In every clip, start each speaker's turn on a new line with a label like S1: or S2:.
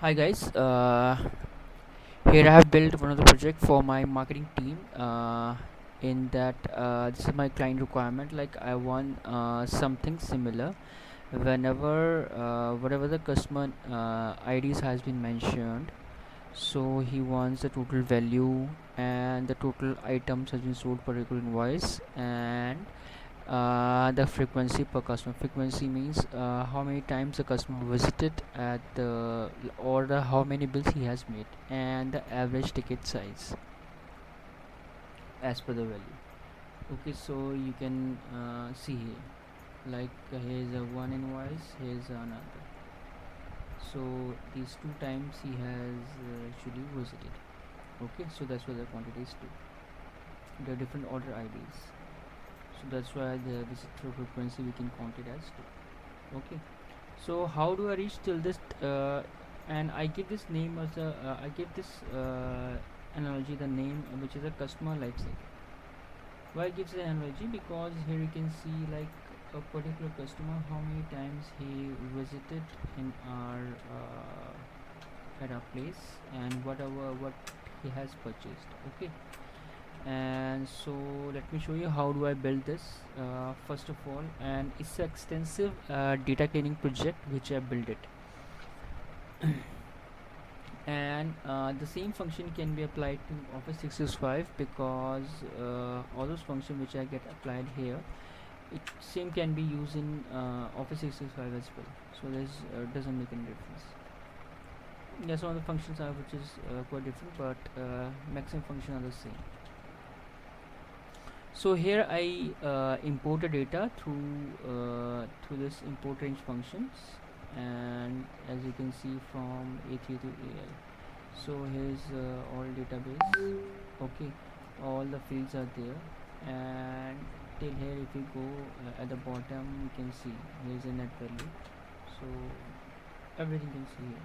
S1: Hi guys, here I have built one of the project for my marketing team. In that, this is my client requirement. Like I want something similar. Whenever whatever the customer IDs has been mentioned, so he wants the total value and the total items has been sold per regular invoice and the frequency per customer. Frequency means how many times the customer visited at the or the how many bills he has made, and the average ticket size as per the value. Okay, so you can see here, like here's a one invoice, here's another. So these two times he has actually visited. Okay, so that's why the quantity is two. There are different order IDs, so that's why the visitor frequency we can count it as two. Okay, so how do I reach till this and I give this name as a I give this analogy the name which is a customer life cycle. Why it gives an analogy? Because here you can see like a particular customer how many times he visited in our at our place and whatever what he has purchased. Okay, and so let me show you how do I build this. First of all, and it's an extensive data cleaning project which I built it. And the same function can be applied to Office 365 because all those functions which I get applied here, it same can be used in Office 365 as well. So this doesn't make any difference. Yeah, some of the functions are which is quite different, but maximum function are the same. So here I import the data through this import range functions, and as you can see from A3 to AL. So here's all database. Okay, all the fields are there, and till here if you go at the bottom you can see here's a net value. So everything you can see here.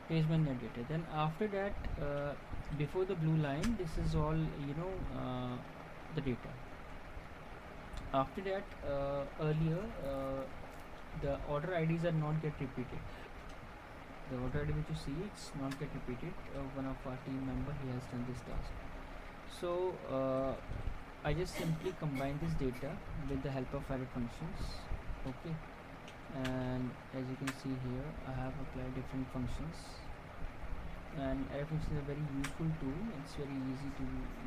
S1: Here's my net data. Then after that, before the blue line, this is all the data. After that, earlier the order IDs are not get repeated. The order ID which you see, it's not get repeated. One of our team member he has done this task. So I just simply combine this data with the help of array functions. Okay, and as you can see here, I have applied different functions, and array functions is a very useful tool. It's very easy to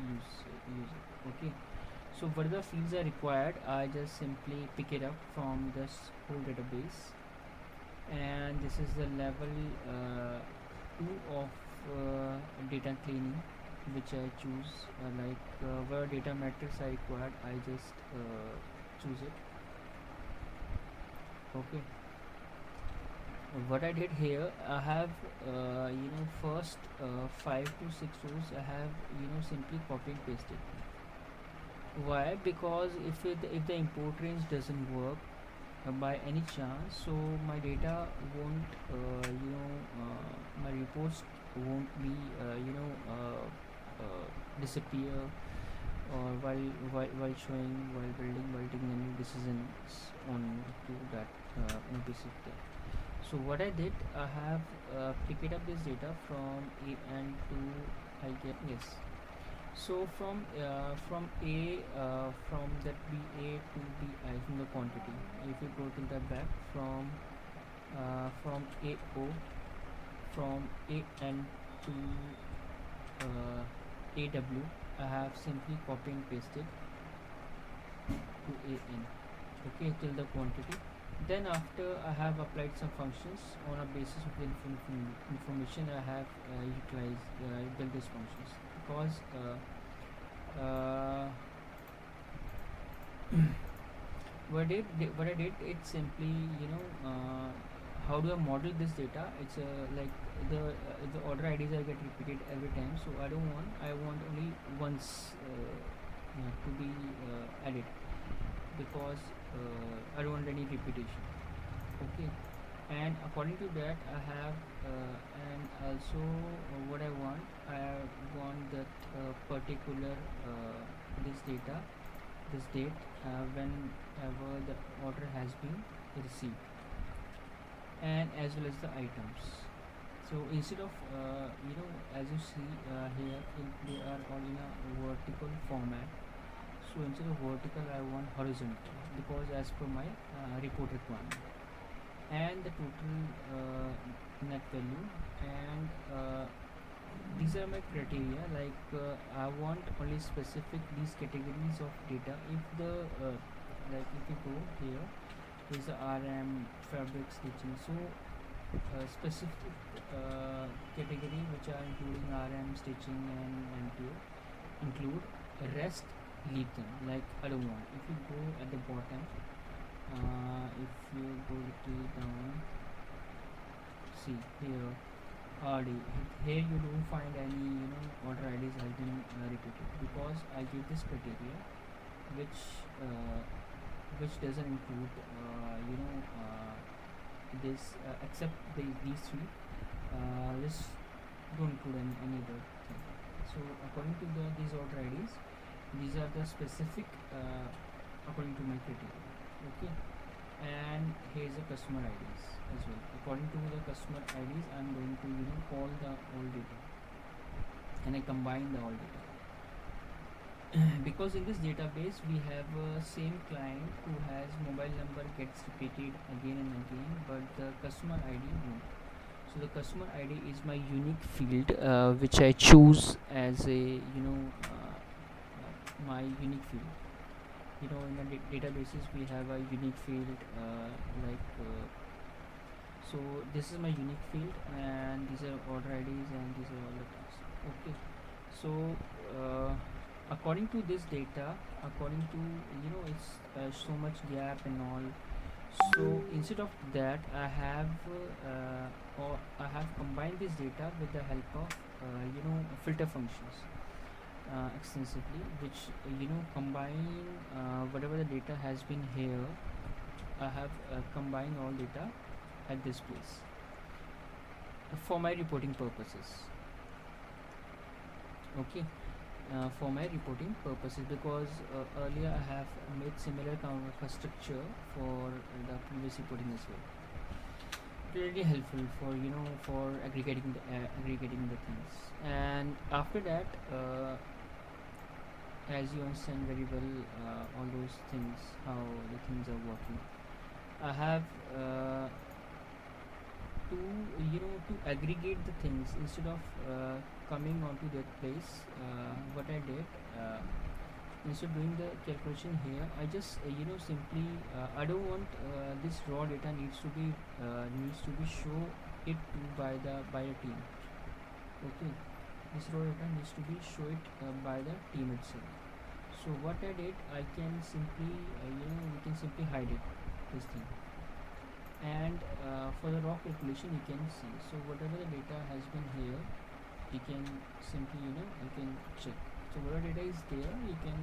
S1: use it. Okay, so whatever fields are required, I just simply pick it up from this whole database, and this is the level 2 of data cleaning which I choose, where data matrix I required I just choose it. Okay, what I did here, I have first 5 to 6 rows I have simply copy and pasted. Why? Because if the import range doesn't work by any chance, so my data won't my reports won't be disappear, or while showing, while building, while taking any decisions on to that basis there. So what I did, I have picked up this data from A and to I get yes. So from that BA to BI, from the quantity. If you go to the back from AO, from AN to AW, I have simply copy and pasted to AN. Okay, till the quantity. Then after I have applied some functions on a basis of the information I have utilized built these functions, because uh, what I did, it's simply how do I model this data. It's like the order IDs are get repeated every time, so I want only once to be added, because I don't want any repetition. Okay, and according to that I have and also what I want that particular this data, this date, whenever the order has been received, and as well as the items. So instead of as you see here, they are all in a vertical format. So instead of vertical, I want horizontal, because as per my report requirement, and the total net value, and these are my criteria. Like I want only specific these categories of data. If the like if you go here, is the RM fabric stitching. So specific category which are including RM stitching and NTO include, rest leave them, like I don't want. If you go at the bottom, if you go little down, see here RD, here you don't find any order IDs has been repeated, because I give this criteria which uh, which doesn't include this except these three, this don't include any other thing. So according to these order IDs, these are the specific according to my criteria. Okay, and here's the customer IDs as well. According to the customer IDs, I'm going to call the all data, and I combine the all data. Because in this database we have a same client who has mobile number gets repeated again and again, but the customer ID won't. So the customer ID is my unique field, which I choose as a my unique field. In a databases we have a unique field, like so this is my unique field, and these are order IDs, and these are all the tasks. Okay, so according to this data, according to it's so much gap and all. So instead of that, I have combined this data with the help of filter functions extensively, which combine whatever the data has been here. I have combined all data at this place for my reporting purposes. Okay, for my reporting purposes, because earlier I have made similar kind of a structure for the previous reporting as well. Really helpful for for aggregating the things. And after that, as you understand very well all those things, how the things are working, I have to to aggregate the things instead of coming onto that place. What I did, instead of doing the calculation here, I just simply I don't want this raw data needs to be show it to by the team. Okay, this raw data needs to be show it by the team itself. So what I did, I can simply we can simply hide it, this thing. And for the raw calculation you can see, so whatever the data has been here, you can simply you can check. So whatever data is there, you can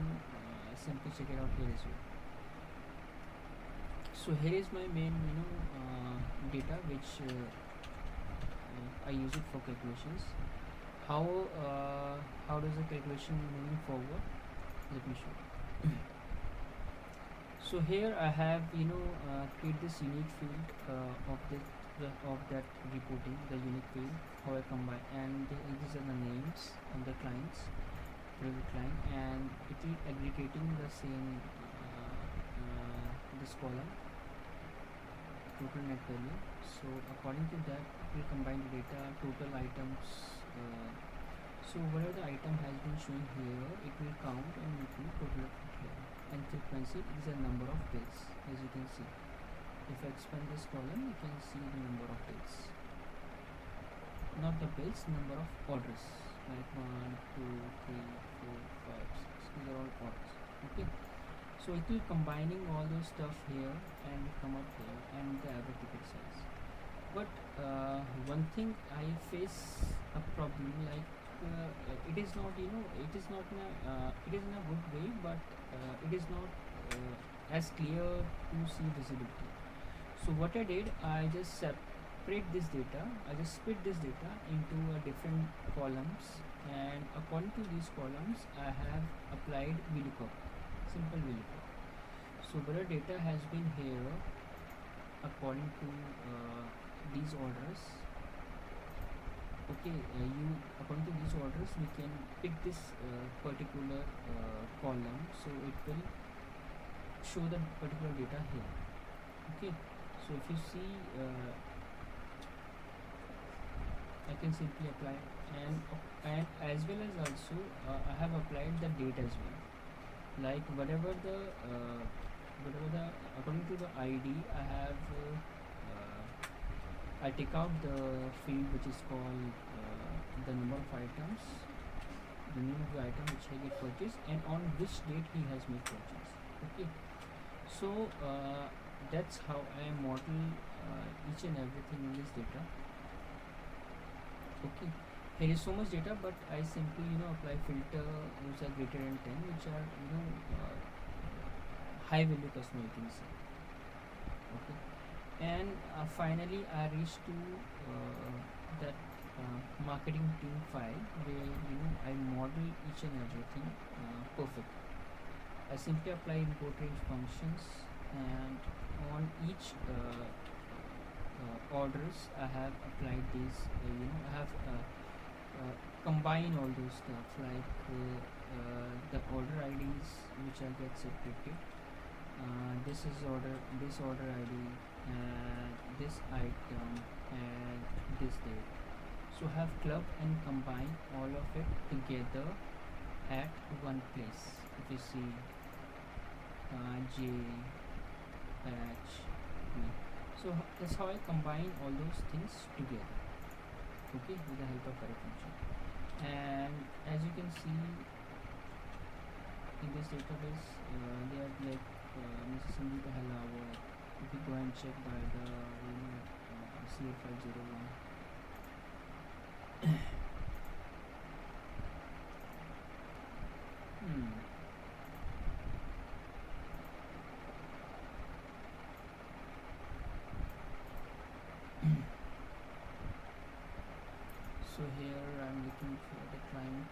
S1: simply check it out here as well. So here is my main data which I use it for calculations. How does the calculation moving forward? Let me show you. So here I have create this unique field of that reporting, the unique field, how I combine, and these are the names of the clients, private client, and it is aggregating the same this column, total net value. So according to that, we combine the data, total items. So whatever the item has been shown here, it will count and it will total here. And frequency is a number of days, as you can see. If I expand this column, you can see the number of days, not the bills, number of orders, like 1, 2, 3, 4, 5, 6. These are all orders. Okay, so it will combining all those stuff here and come up here, and the average ticket size. But one thing I face a problem, like it is not it is not in it is in a good way, but it is not as clear to see visibility. So what I did, I just separate this data, I just split this data into different columns, and according to these columns I have applied VLOOKUP, simple VLOOKUP. So whatever data has been here according to these orders, Okay, you according to these orders we can pick this particular column, so it will show the particular data here. Okay, so if you see, I can simply apply, and as well as also I have applied the date as well, like whatever the according to the ID I have I take out the field which is called the number of items, the name of the item which I get purchased, and on which date he has made purchase. Okay, so that's how I model each and everything in this data. Okay, here is so much data, but I simply apply filter which are greater than 10, which are high value customer, you can say. Okay, and finally I reach to that marketing team file where I model each and everything perfect. I simply apply import range functions, and on each orders I have applied these I have combine all those stuff, like the order IDs which I get separated. This is this order ID, and this item, and this date. So have club and combine all of it together at one place. If you see J batch B. So that's how I combine all those things together. Okay, with the help of array function. And as you can see in this database, they are like Mrs. Sangeeta Halawat. If you go and check by the CF501. Hmm. So here I'm looking for the client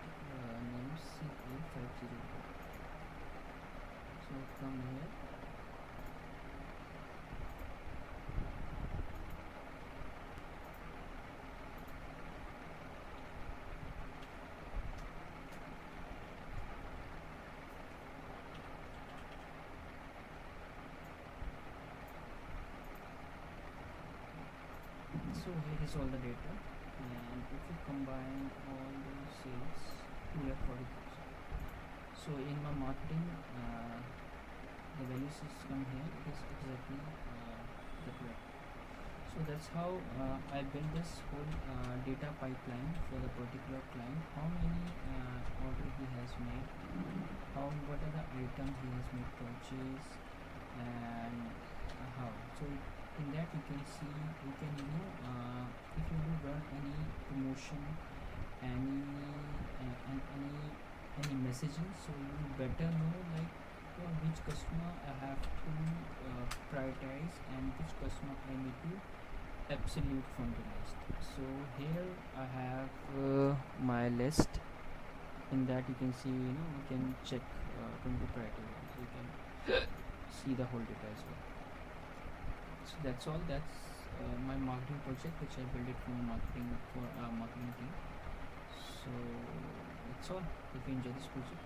S1: name CA501. So come here. So here is all the data, and if you combine all those sales, we have 40,000. So in my marketing, the value system here is exactly the correct. So that's how I build this whole data pipeline for the particular client. How many order he has made, what are the items he has made purchase, and how. So in that you can see, you can if you do run any promotion, any any messaging, so you better know like which customer I have to prioritize and which customer I need to absolute from the list. So here I have my list. In that you can see, you can check from the priority, so you can see the whole data as well. So that's all. That's my marketing project which I built it from marketing for marketing team. So that's all. If you enjoy this project,